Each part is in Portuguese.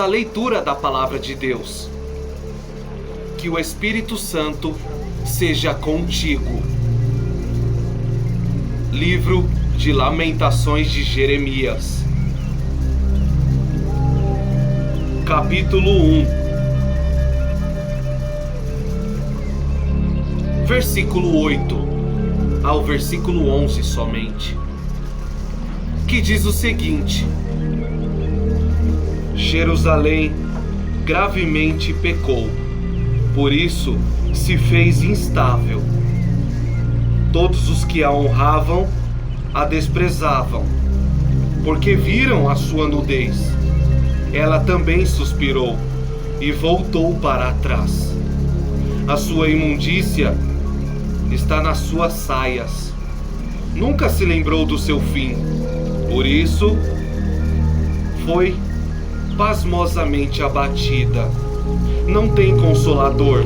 leitura da palavra de Deus. Que o Espírito Santo seja contigo. Livro de Lamentações de Jeremias, capítulo 1, versículo 8 ao versículo 11 somente, que diz o seguinte: Jerusalém gravemente pecou, por isso se fez instável. Todos os que a honravam a desprezavam, porque viram a sua nudez. Ela também suspirou e voltou para trás. A sua imundícia está nas suas saias. Nunca se lembrou do seu fim, por isso foi pasmosamente abatida. Não tem consolador.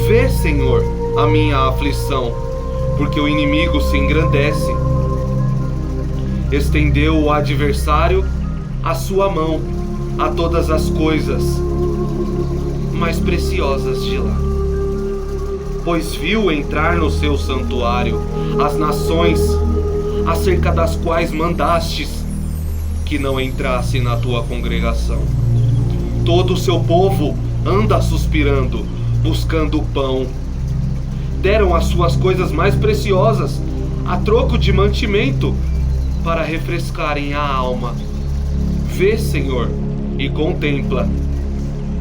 Vê, Senhor, a minha aflição, porque o inimigo se engrandece. Estendeu o adversário a sua mão a todas as coisas mais preciosas de lá, pois viu entrar no seu santuário as nações acerca das quais mandastes que não entrasse na tua congregação. Todo o seu povo anda suspirando, buscando pão. Deram as suas coisas mais preciosas a troco de mantimento para refrescarem a alma. Vê, Senhor, e contempla,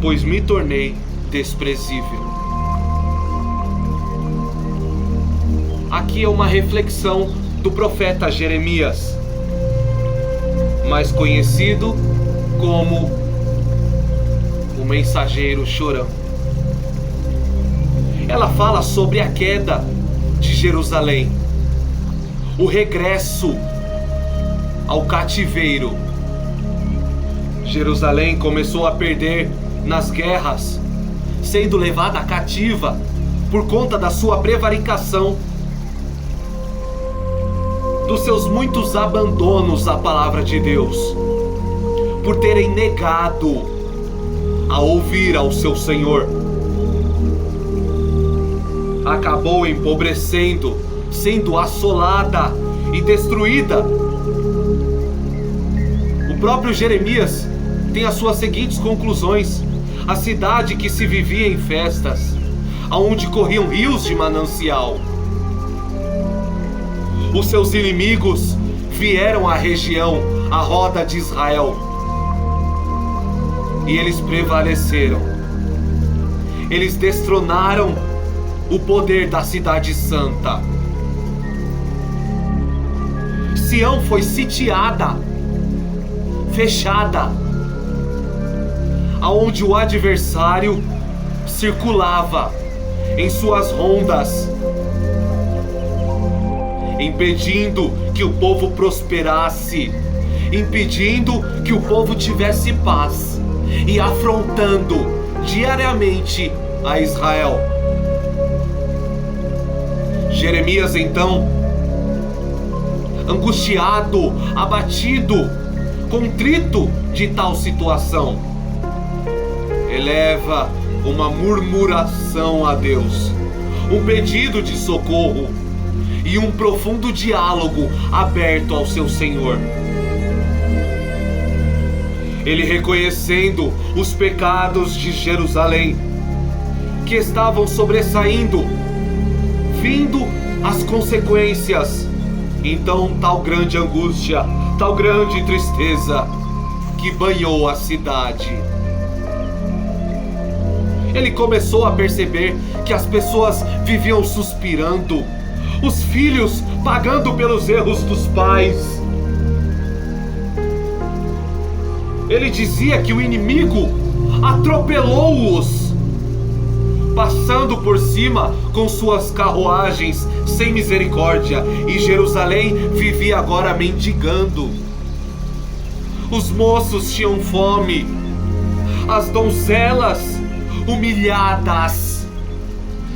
pois me tornei desprezível. Aqui é uma reflexão do profeta Jeremias, mais conhecido como o mensageiro chorão. Ela fala sobre a queda de Jerusalém, o regresso ao cativeiro. Jerusalém começou a perder nas guerras, sendo levada cativa por conta da sua prevaricação, dos seus muitos abandonos à palavra de Deus, por terem negado a ouvir ao seu Senhor. Acabou empobrecendo, sendo assolada e destruída. O próprio Jeremias tem as suas seguintes conclusões: a cidade que se vivia em festas, aonde corriam rios de manancial. Os seus inimigos vieram à região, à roda de Israel, e eles prevaleceram. Eles destronaram o poder da cidade santa. Sião foi sitiada, fechada, aonde o adversário circulava em suas rondas, impedindo que o povo prosperasse, impedindo que o povo tivesse paz e afrontando diariamente a Israel. Jeremias, então, angustiado, abatido, contrito de tal situação, eleva uma murmuração a Deus, um pedido de socorro e um profundo diálogo aberto ao seu Senhor. Ele reconhecendo os pecados de Jerusalém, que estavam sobressaindo, vindo as consequências. Então tal grande angústia, tal grande tristeza que banhou a cidade. Ele começou a perceber que as pessoas viviam suspirando, os filhos pagando pelos erros dos pais. Ele dizia que o inimigo atropelou-os, passando por cima com suas carruagens sem misericórdia, e Jerusalém vivia agora mendigando. Os moços tinham fome, as donzelas humilhadas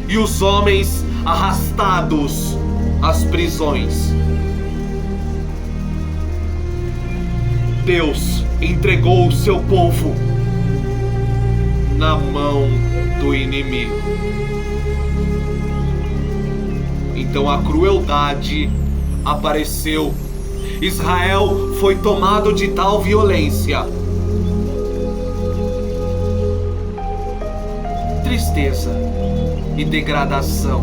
e os homens arrastados às prisões. Deus entregou o seu povo na mão do inimigo. Então a crueldade apareceu. Israel foi tomado de tal violência. Tristeza e degradação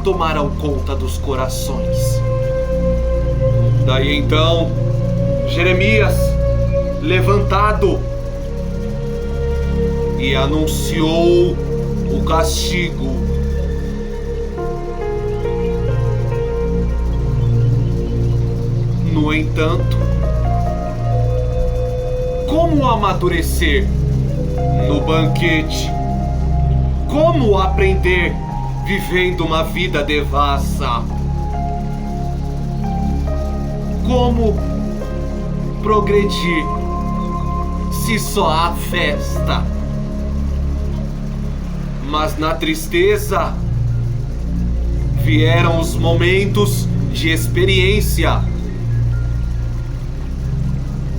tomaram conta dos corações. Daí então, Jeremias, levantado, e anunciou o castigo. No entanto, como amadurecer no banquete? Como aprender vivendo uma vida devassa? Como progredir se só há festa? Mas na tristeza vieram os momentos de experiência.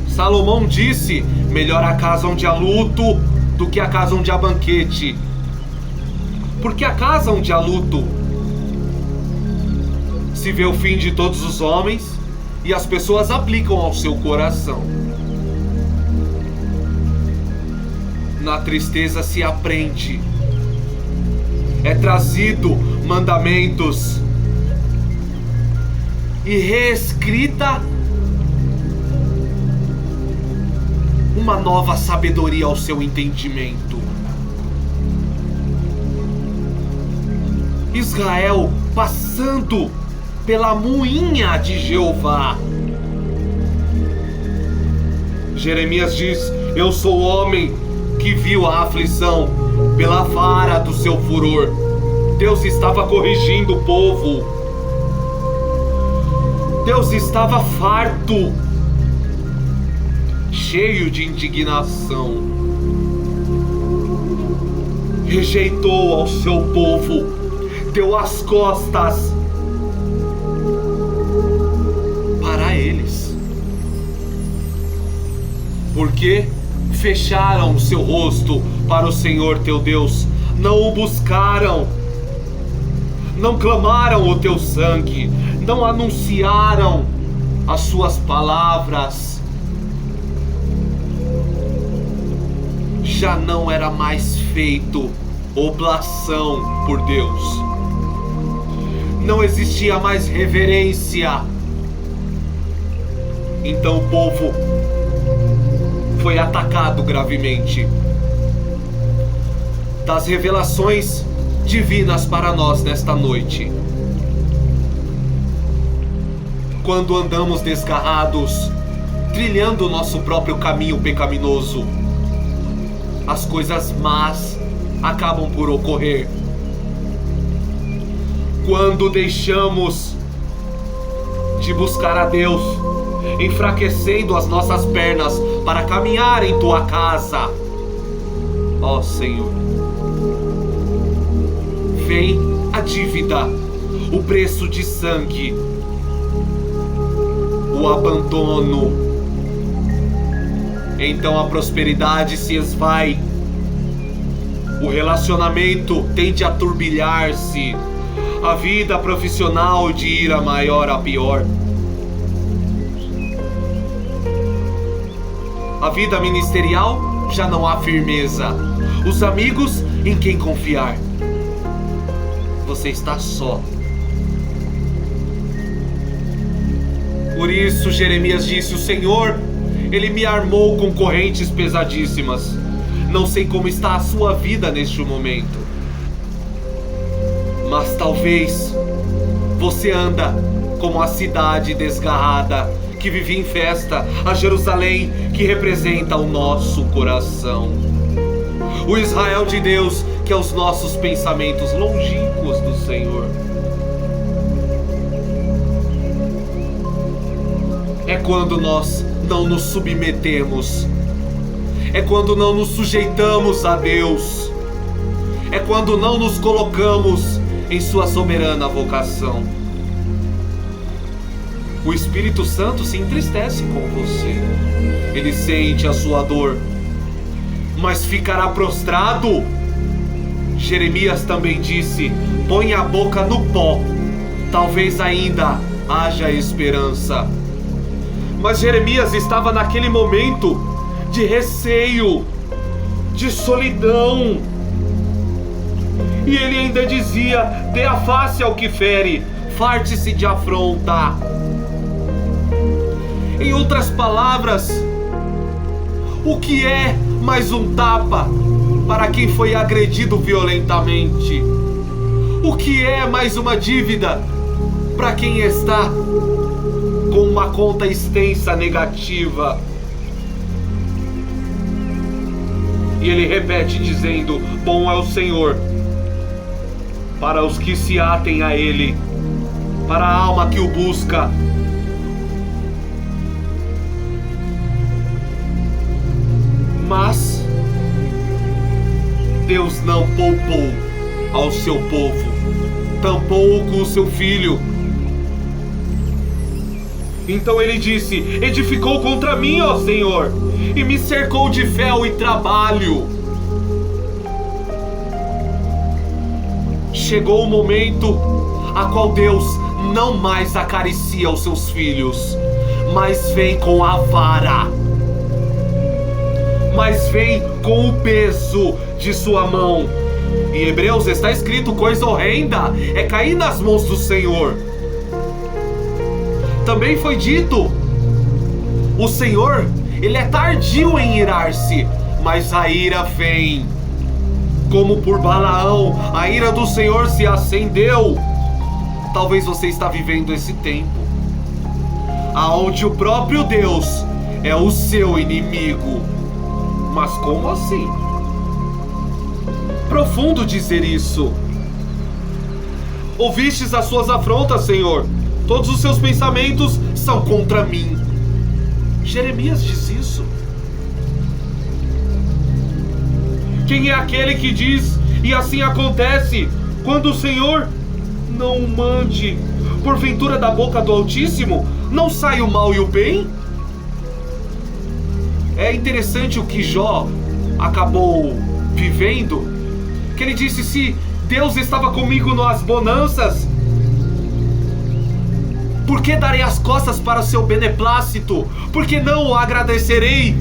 Salomão disse: melhor a casa onde há luto do que a casa onde há banquete. Porque a casa onde há luto se vê o fim de todos os homens e as pessoas aplicam ao seu coração. Na tristeza se aprende. É trazido mandamentos e reescrita uma nova sabedoria ao seu entendimento. Israel passando pela moinha de Jeová. Jeremias diz: eu sou o homem que viu a aflição pela vara do seu furor. Deus estava corrigindo o povo. Deus estava farto, cheio de indignação. Rejeitou ao seu povo, deu as costas para eles. Porque fecharam o seu rosto para o Senhor teu Deus, não o buscaram, não clamaram o teu sangue, não anunciaram as suas palavras. Já não era mais feito oblação por Deus, não existia mais reverência. Então o povo foi atacado gravemente. Das revelações divinas para nós nesta noite: quando andamos desgarrados, trilhando o nosso próprio caminho pecaminoso, as coisas más acabam por ocorrer. Quando deixamos de buscar a Deus, enfraquecendo as nossas pernas para caminhar em tua casa, ó Senhor, vem a dívida, o preço de sangue, o abandono. Então a prosperidade se esvai, o relacionamento tende a turbilhar-se, a vida profissional de ir a maior a pior, a vida ministerial já não há firmeza, os amigos em quem confiar. Você está só. Por isso Jeremias disse: o Senhor, Ele me armou com correntes pesadíssimas. Não sei como está a sua vida neste momento, mas talvez você anda como a cidade desgarrada que vive em festa, a Jerusalém que representa o nosso coração, o Israel de Deus que é os nossos pensamentos longínquos do Senhor. É quando nós não nos submetemos, é quando não nos sujeitamos a Deus, é quando não nos colocamos em sua soberana vocação. O Espírito Santo se entristece com você. Ele sente a sua dor, mas ficará prostrado. Jeremias também disse: põe a boca no pó, talvez ainda haja esperança. Mas Jeremias estava naquele momento de receio, de solidão. E ele ainda dizia: dê a face ao que fere, farte-se de afronta. Em outras palavras, o que é mais um tapa para quem foi agredido violentamente? O que é mais uma dívida para quem está com uma conta extensa negativa? E ele repete dizendo: bom é o Senhor para os que se atem a Ele, para a alma que o busca. Mas Deus não poupou ao seu povo, tampouco o seu filho. Então ele disse: edificou contra mim, ó Senhor, e me cercou de fel e trabalho. Chegou o momento a qual Deus não mais acaricia os seus filhos, mas vem com a vara, mas vem com o peso de sua mão. Em Hebreus está escrito: coisa horrenda é cair nas mãos do Senhor. Também foi dito: o Senhor, Ele é tardio em irar-se, mas a ira vem. Como por Balaão, a ira do Senhor se acendeu. Talvez você está vivendo esse tempo, aonde o próprio Deus é o seu inimigo. Mas como assim? Profundo dizer isso. Ouvistes as suas afrontas, Senhor. Todos os seus pensamentos são contra mim. Jeremias diz isso. Quem é aquele que diz, e assim acontece, quando o Senhor não o mande? Porventura da boca do Altíssimo não sai o mal e o bem? É interessante o que Jó acabou vivendo, que ele disse: se Deus estava comigo nas bonanças, por que darei as costas para o seu beneplácito? Por que não o agradecerei?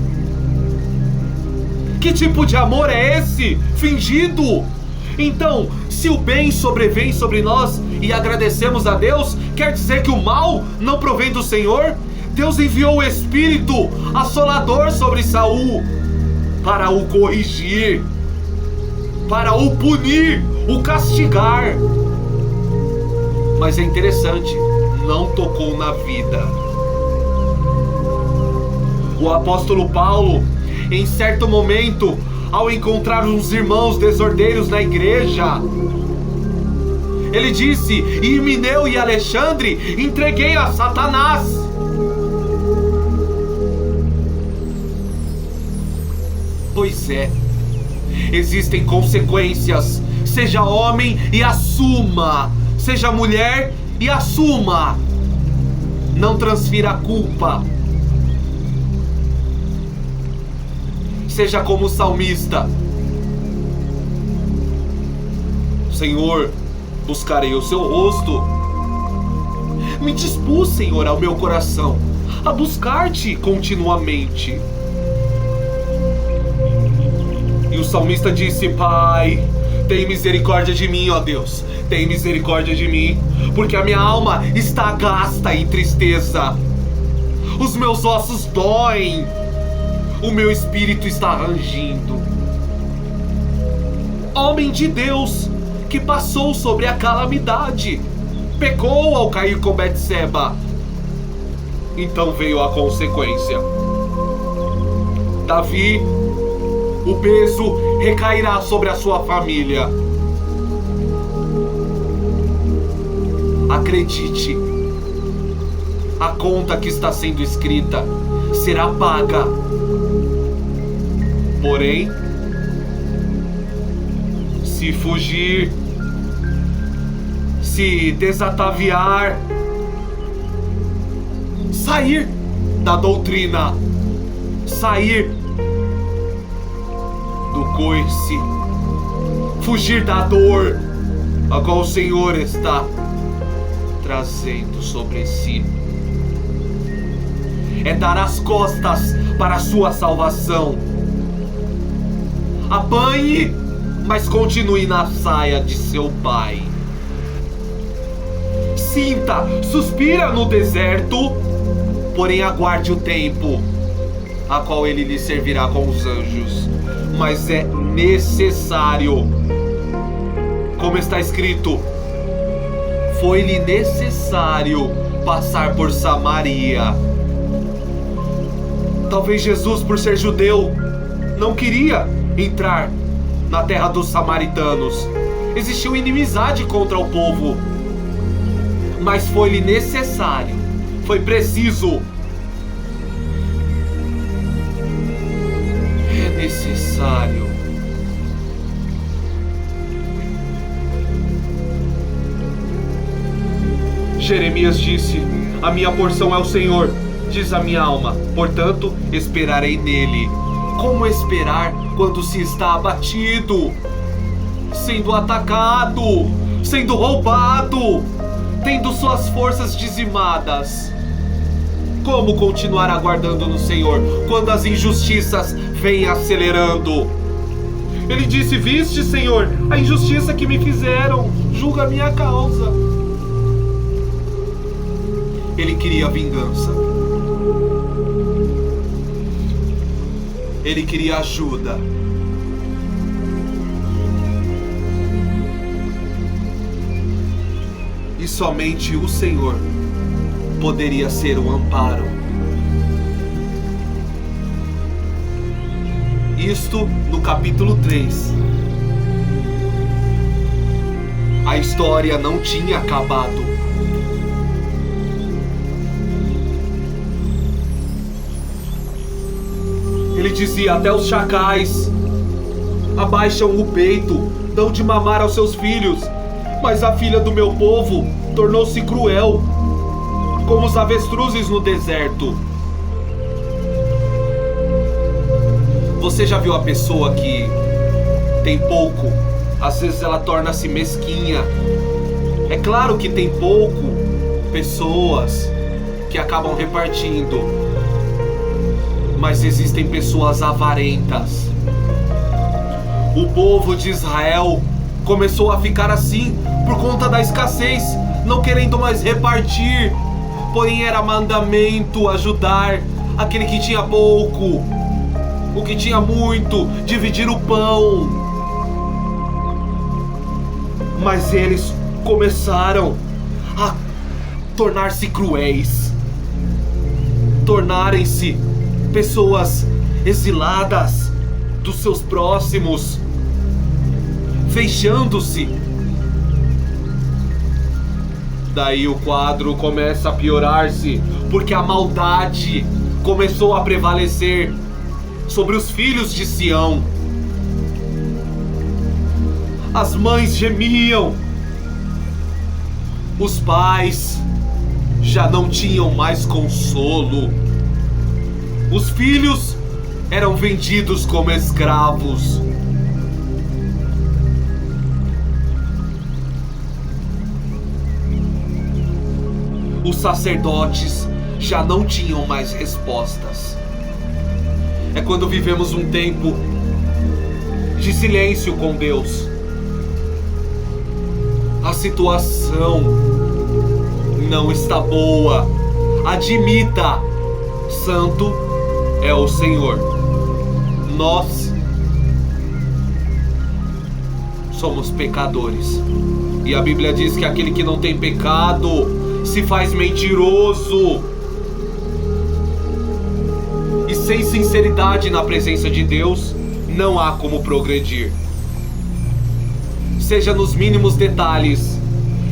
Que tipo de amor é esse? Fingido? Então, se o bem sobrevém sobre nós e agradecemos a Deus, quer dizer que o mal não provém do Senhor? Deus enviou o Espírito assolador sobre Saul para o corrigir, para o punir, o castigar. Mas é interessante, não tocou na vida. O apóstolo Paulo, em certo momento, ao encontrar uns irmãos desordeiros na igreja, ele disse: Himeneu e Alexandre entreguei a Satanás. Pois é, existem consequências. Seja homem e assuma, seja mulher e assuma. Não transfira a culpa. Seja como o salmista: Senhor, buscarei o seu rosto. Me dispus, Senhor, ao meu coração a buscar-te continuamente. E o salmista disse: Pai, tem misericórdia de mim, ó Deus, tem misericórdia de mim, porque a minha alma está gasta em tristeza, os meus ossos doem, o meu espírito está rangindo. Homem de Deus que passou sobre a calamidade, pecou ao cair com Betseba. Então veio a consequência. Davi, o peso recairá sobre a sua família. Acredite, a conta que está sendo escrita será paga. Porém, se fugir, se desataviar, sair da doutrina, sair do coice, fugir da dor a qual o Senhor está trazendo sobre si. É dar as costas para a sua salvação. Apanhe, mas continue na saia de seu pai. Sinta, suspira no deserto, porém aguarde o tempo a qual ele lhe servirá com os anjos. Mas é necessário, como está escrito, foi-lhe necessário passar por Samaria. Talvez Jesus, por ser judeu, não queria entrar na terra dos samaritanos. Existiu inimizade contra o povo. Mas foi-lhe necessário, foi preciso. É necessário. Jeremias disse: a minha porção é o Senhor, diz a minha alma, portanto esperarei nele. Como esperar quando se está abatido, sendo atacado, sendo roubado, tendo suas forças dizimadas? Como continuar aguardando no Senhor quando as injustiças vêm acelerando? Ele disse: viste, Senhor, a injustiça que me fizeram, julga a minha causa. Ele queria vingança. Ele queria ajuda. E somente o Senhor poderia ser um amparo. Isto no capítulo 3. A história não tinha acabado. Ele dizia: até os chacais abaixam o peito, dão de mamar aos seus filhos, mas a filha do meu povo tornou-se cruel, como os avestruzes no deserto. Você já viu a pessoa que tem pouco? Às vezes ela torna-se mesquinha. É claro que tem pouco pessoas que acabam repartindo, mas existem pessoas avarentas. O povo de Israel começou a ficar assim por conta da escassez, não querendo mais repartir. Porém era mandamento ajudar aquele que tinha pouco, o que tinha muito, dividir o pão. Mas eles começaram a tornar-se cruéis, tornarem-se pessoas exiladas dos seus próximos, fechando-se. Daí o quadro começa a piorar-se, porque a maldade começou a prevalecer sobre os filhos de Sião. As mães gemiam, os pais já não tinham mais consolo. Os filhos eram vendidos como escravos. Os sacerdotes já não tinham mais respostas. É quando vivemos um tempo de silêncio com Deus. A situação não está boa. Admita: santo é o Senhor. Nós somos pecadores. E a Bíblia diz que aquele que não tem pecado se faz mentiroso. E sem sinceridade na presença de Deus, não há como progredir. Seja nos mínimos detalhes.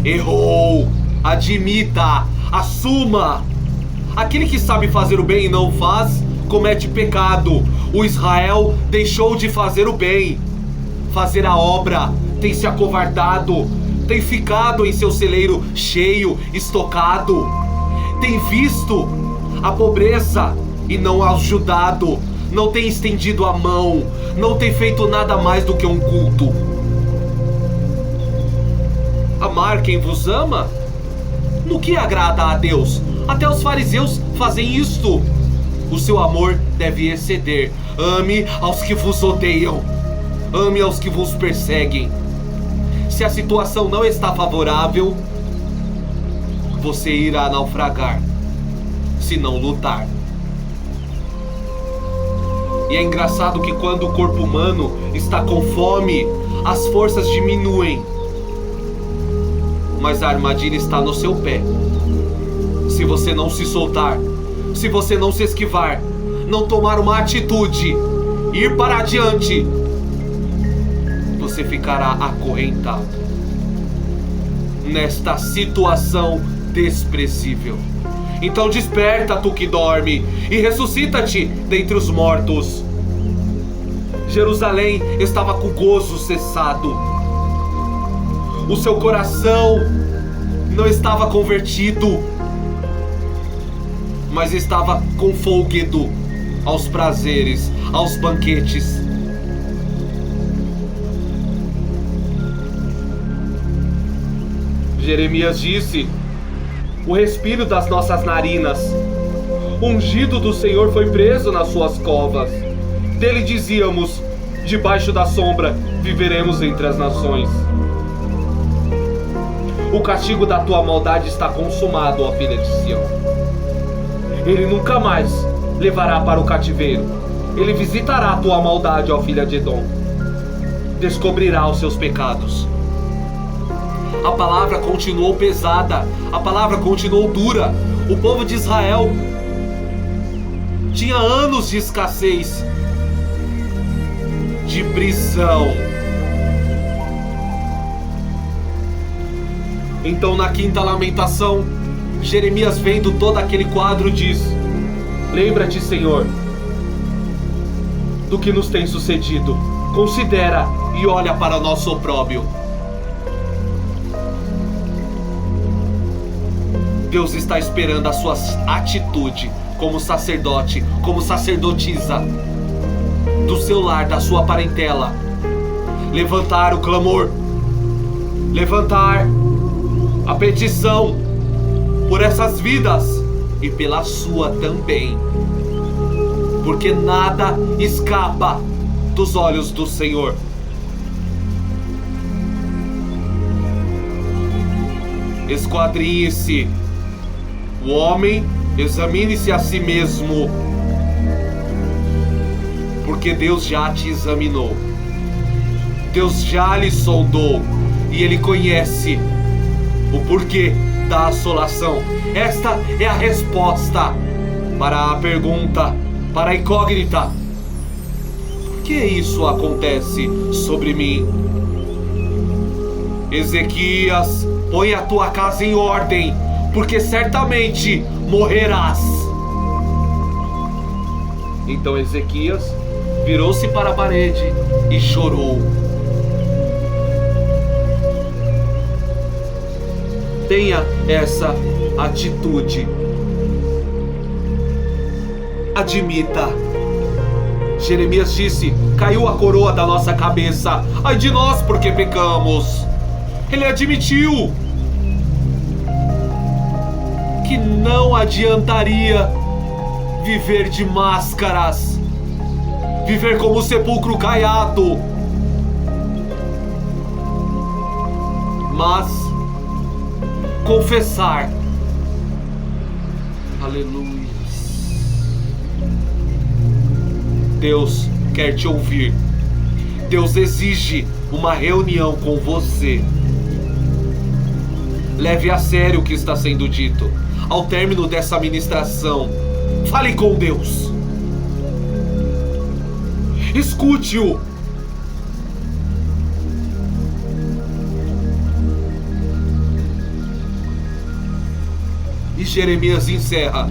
Errou. Admita. Assuma. Aquele que sabe fazer o bem e não faz, comete pecado. O Israel deixou de fazer o bem, fazer a obra, tem se acovardado, tem ficado em seu celeiro cheio, estocado, tem visto a pobreza e não ajudado, não tem estendido a mão, não tem feito nada mais do que um culto. Amar quem vos ama? No que agrada a Deus? Até os fariseus fazem isto. O seu amor deve exceder. Ame aos que vos odeiam. Ame aos que vos perseguem. Se a situação não está favorável, você irá naufragar, se não lutar. E é engraçado que quando o corpo humano está com fome, as forças diminuem. Mas a armadilha está no seu pé. Se você não se soltar, se você não se esquivar, não tomar uma atitude, ir para adiante, você ficará acorrentado nesta situação desprezível. Então desperta, tu que dorme, e ressuscita-te dentre os mortos. Jerusalém estava com gozo cessado. O seu coração não estava convertido, mas estava com fôlego aos prazeres, aos banquetes. Jeremias disse: o respiro das nossas narinas, ungido do Senhor, foi preso nas suas covas. Dele dizíamos: debaixo da sombra viveremos entre as nações. O castigo da tua maldade está consumado, ó filha de Sião. Ele nunca mais levará para o cativeiro. Ele visitará a tua maldade, ó filha de Edom. Descobrirá os seus pecados. A palavra continuou pesada, a palavra continuou dura. O povo de Israel tinha anos de escassez, de prisão. Então, na quinta lamentação, Jeremias, vendo todo aquele quadro, diz: lembra-te, Senhor, do que nos tem sucedido. Considera e olha para o nosso opróbrio. Deus está esperando a sua atitude como sacerdote, como sacerdotisa do seu lar, da sua parentela. Levantar o clamor, levantar a petição por essas vidas e pela sua também, porque nada escapa dos olhos do Senhor. Esquadrinhe-se, o homem examine-se a si mesmo, porque Deus já te examinou, Deus já lhe sondou e Ele conhece o porquê da assolação. Esta é a resposta para a pergunta, para a incógnita: por que isso acontece sobre mim? Ezequias, põe a tua casa em ordem, porque certamente morrerás. Então Ezequias virou-se para a parede e chorou. Tenha essa atitude. Admita. Jeremias disse: caiu a coroa da nossa cabeça. Ai de nós, porque pecamos. Ele admitiu que não adiantaria viver de máscaras, viver como sepulcro caiado, mas confessar. Aleluia. Deus quer te ouvir. Deus exige uma reunião com você. Leve a sério o que está sendo dito. Ao término dessa ministração, fale com Deus. Escute-o. E Jeremias encerra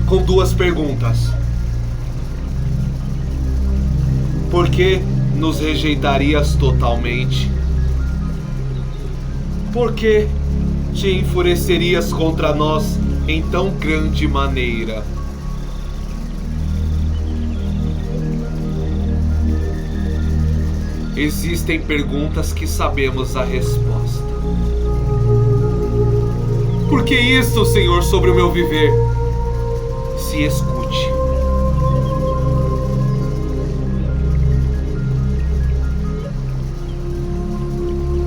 com duas perguntas. Por que nos rejeitarias totalmente? Por que te enfurecerias contra nós em tão grande maneira? Existem perguntas que sabemos a resposta. Por que isto, Senhor, sobre o meu viver? Se escute.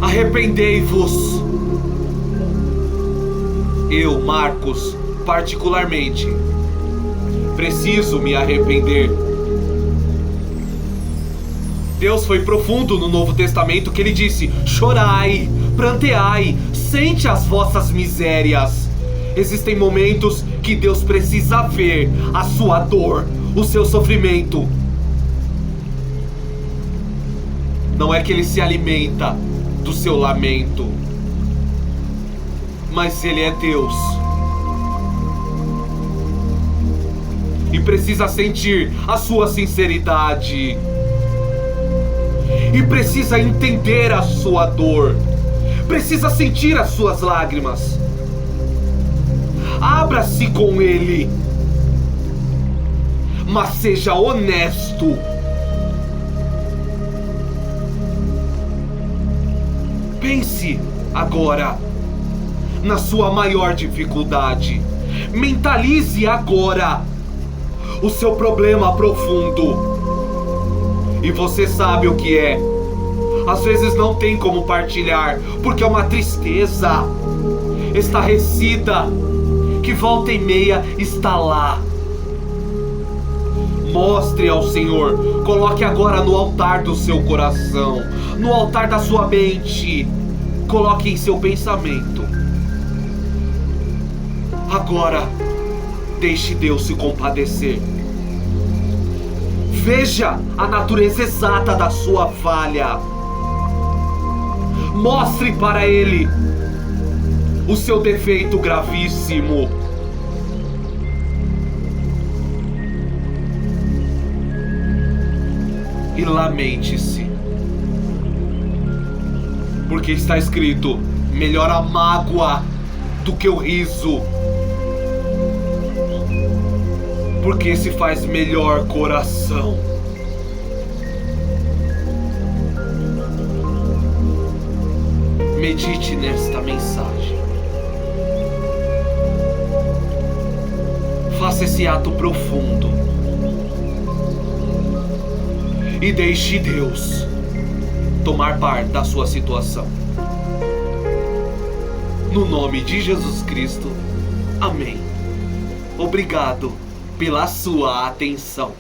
Arrependei-vos. Eu, Marcos, particularmente, preciso me arrepender. Deus foi profundo no Novo Testamento, que ele disse: chorai, pranteai, sente as vossas misérias. Existem momentos que Deus precisa ver a sua dor, o seu sofrimento. Não é que ele se alimenta do seu lamento, mas ele é Deus e precisa sentir a sua sinceridade e precisa entender a sua dor, precisa sentir as suas lágrimas. Abra-se com ele, mas seja honesto. Pense agora na sua maior dificuldade. Mentalize agora o seu problema profundo. E você sabe o que é. Às vezes não tem como partilhar, porque é uma tristeza estarrecida que volta e meia está lá. Mostre ao Senhor, coloque agora no altar do seu coração, no altar da sua mente, coloque em seu pensamento. Agora, deixe Deus se compadecer. Veja a natureza exata da sua falha. Mostre para Ele o seu defeito gravíssimo. E lamente-se. Porque está escrito: melhor a mágoa do que o riso. Porque se faz melhor coração. Medite nesta mensagem. Faça esse ato profundo. E deixe Deus tomar parte da sua situação. No nome de Jesus Cristo. Amém. Obrigado pela sua atenção.